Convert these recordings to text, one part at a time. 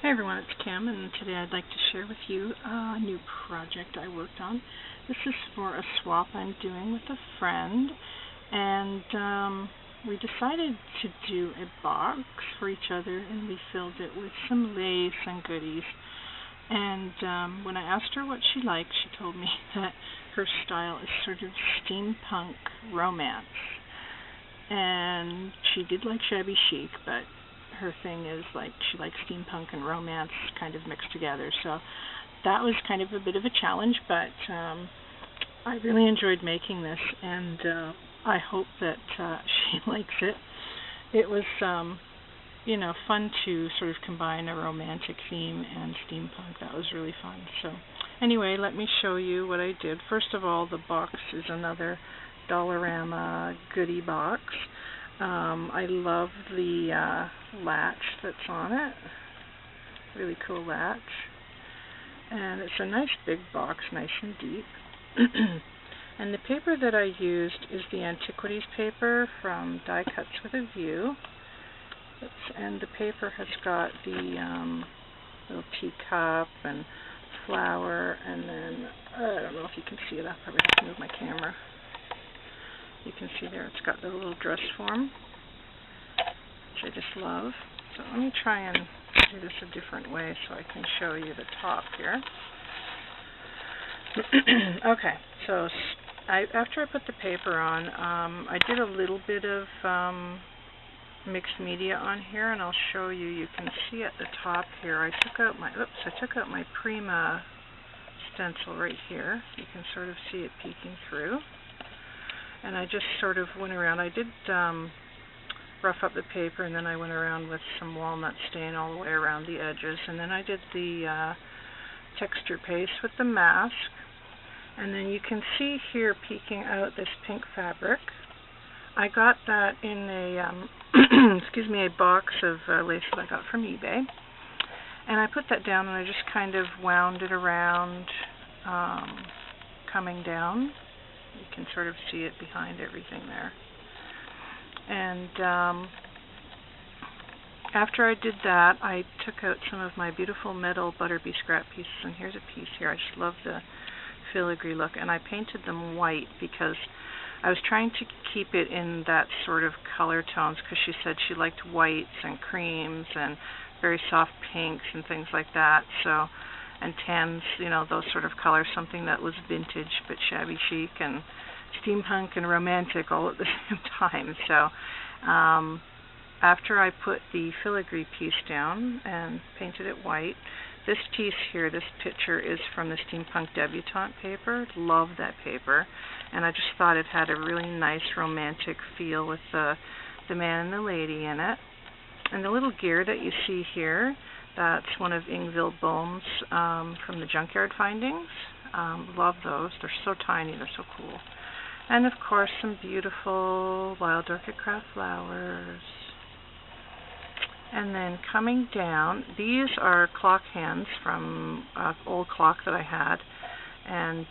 Hey everyone, it's Kim, and today I'd like to share with you a new project I worked on. This is for a swap I'm doing with a friend, and we decided to do a box for each other, and we filled it with some lace and goodies. And when I asked her what she liked, she told me that her style is sort of steampunk romance. And she did like shabby chic, but her thing is like she likes steampunk and romance kind of mixed together. So that was kind of a bit of a challenge, but I really enjoyed making this, and I hope that she likes it. It was fun to sort of combine a romantic theme and steampunk. That was really fun. So anyway, let me show you what I did. First of all, the box is another Dollarama goodie box. I love the latch that's on it. Really cool latch. And it's a nice big box, nice and deep. And the paper that I used is the Antiquities paper from Die Cuts with a View. And the paper has got the little teacup and flower, and then, I don't know if you can see it. I'll probably have to move my camera. You can see there it's got the little dress form, which I just love. So let me try and do this a different way so I can show you the top here. Okay, so after I put the paper on, I did a little bit of mixed media on here, and I'll show you. You can see at the top here, I took out my Prima stencil right here. You can sort of see it peeking through. And I just sort of went around. I did rough up the paper, and then I went around with some walnut stain all the way around the edges. And then I did the texture paste with the mask. And then you can see here peeking out this pink fabric. I got that in a a box of lace that I got from eBay. And I put that down, and I just kind of wound it around, coming down. You can sort of see it behind everything there. And after I did that, I took out some of my beautiful metal Butterby scrap pieces, and here's a piece here. I just love the filigree look, and I painted them white because I was trying to keep it in that sort of color tones, because she said she liked whites and creams and very soft pinks and things like that. So, and tans, those sort of colors, something that was vintage but shabby chic and steampunk and romantic all at the same time. So after I put the filigree piece down and painted it white, this piece here, this picture, is from the Steampunk Debutante paper. Love that paper. And I just thought it had a really nice romantic feel with the man and the lady in it. And the little gear that you see here, that's one of Ingvild Bohm's from the Junkyard Findings. Love those. They're so tiny. They're so cool. And, of course, some beautiful wild orchid craft flowers. And then coming down, these are clock hands from an old clock that I had. And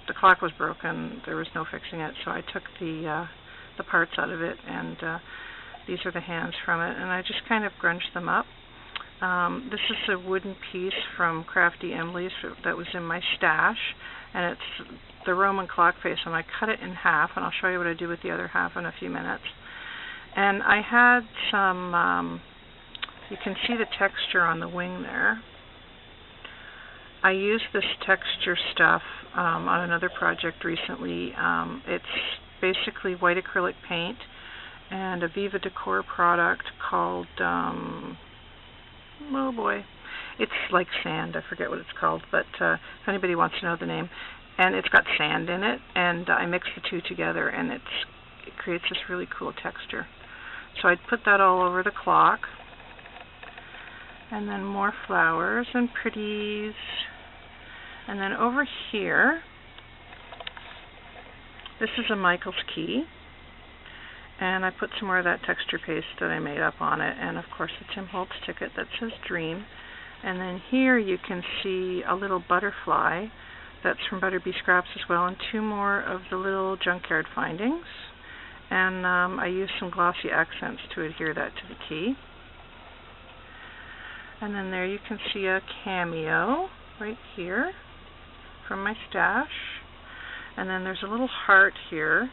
the clock was broken. There was no fixing it, so I took the parts out of it, and these are the hands from it. And I just kind of grunged them up. This is a wooden piece from Crafty Emily's that was in my stash, and it's the Roman clock face, and I cut it in half, and I'll show you what I do with the other half in a few minutes. And I had some, you can see the texture on the wing there. I used this texture stuff on another project recently. It's basically white acrylic paint and a Viva Decor product called oh boy, it's like sand. I forget what it's called, but if anybody wants to know the name. And it's got sand in it, and I mixed the two together, and it creates this really cool texture. So I'd put that all over the clock. And then more flowers and pretties. And then over here, this is a Michael's key. And I put some more of that texture paste that I made up on it, and of course the Tim Holtz ticket that says Dream. And then here you can see a little butterfly that's from Butterby Scraps as well, and two more of the little Junkyard Findings. And I used some glossy accents to adhere that to the key. And then there you can see a cameo right here from my stash. And then there's a little heart here.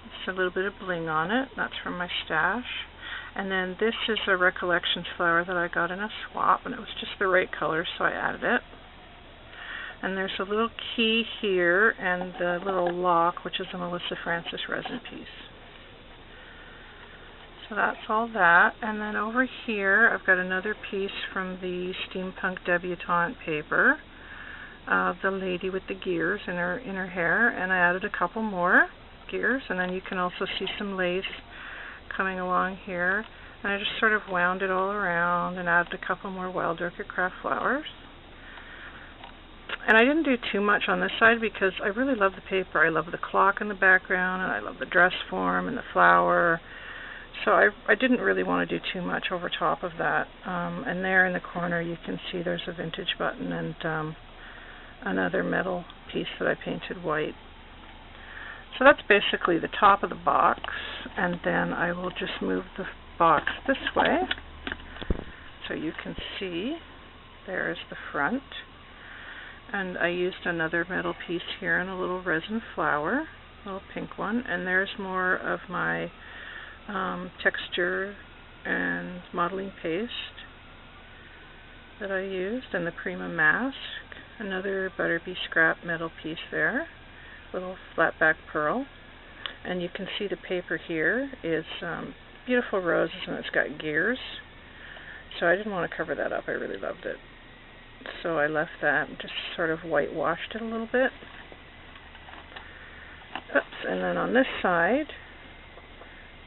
It's a little bit of bling on it. That's from my stash. And then this is a Recollections flower that I got in a swap, and it was just the right color, so I added it. And there's a little key here and the little lock, which is a Melissa Francis resin piece. So that's all that. And then over here I've got another piece from the Steampunk Debutante paper of the lady with the gears in her hair, and I added a couple more gears, and then you can also see some lace coming along here. And I just sort of wound it all around and added a couple more Wild Orchid Craft flowers. And I didn't do too much on this side because I really love the paper. I love the clock in the background, and I love the dress form and the flower. So I didn't really want to do too much over top of that. And there in the corner you can see there's a vintage button and another metal piece that I painted white. So that's basically the top of the box, and then I will just move the box this way so you can see there's the front. And I used another metal piece here and a little resin flower, a little pink one, and there's more of my texture and modeling paste that I used, and the Prima mask, another Butterbee scrap metal piece there, little flat back pearl. And you can see the paper here is beautiful roses, and it's got gears, so I didn't want to cover that up. I really loved it, so I left that and just sort of whitewashed it a little bit. Oops. And then on this side,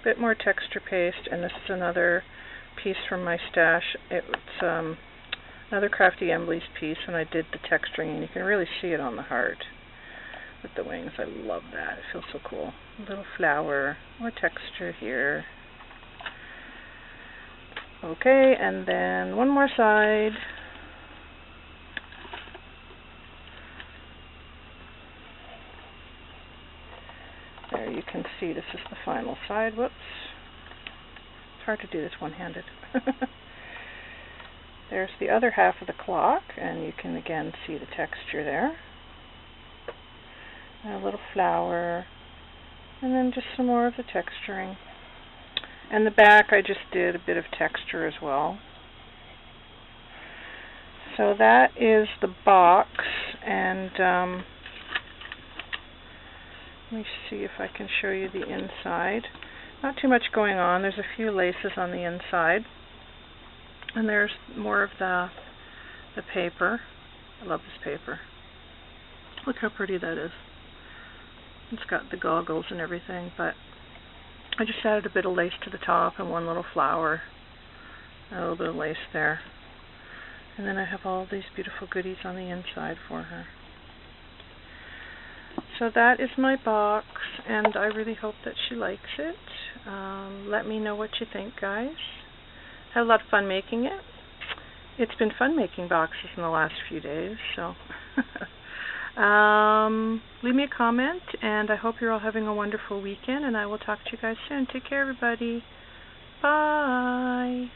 a bit more texture paste, and this is another piece from my stash. It's another Crafty Embly's piece, and I did the texturing, and you can really see it on the heart with the wings. I love that. It feels so cool. A little flower, more texture here. Okay, and then one more side. There you can see this is the final side. Whoops. It's hard to do this one-handed. There's the other half of the clock, and you can again see the texture there. And a little flower, and then just some more of the texturing. And the back I just did a bit of texture as well. So that is the box, and let me see if I can show you the inside. Not too much going on. There's a few laces on the inside. And there's more of the paper. I love this paper. Look how pretty that is. It's got the goggles and everything, but I just added a bit of lace to the top and one little flower. A little bit of lace there. And then I have all these beautiful goodies on the inside for her. So that is my box, and I really hope that she likes it. Let me know what you think, guys. Had a lot of fun making it. It's been fun making boxes in the last few days, so leave me a comment, and I hope you're all having a wonderful weekend, and I will talk to you guys soon. Take care, everybody. Bye.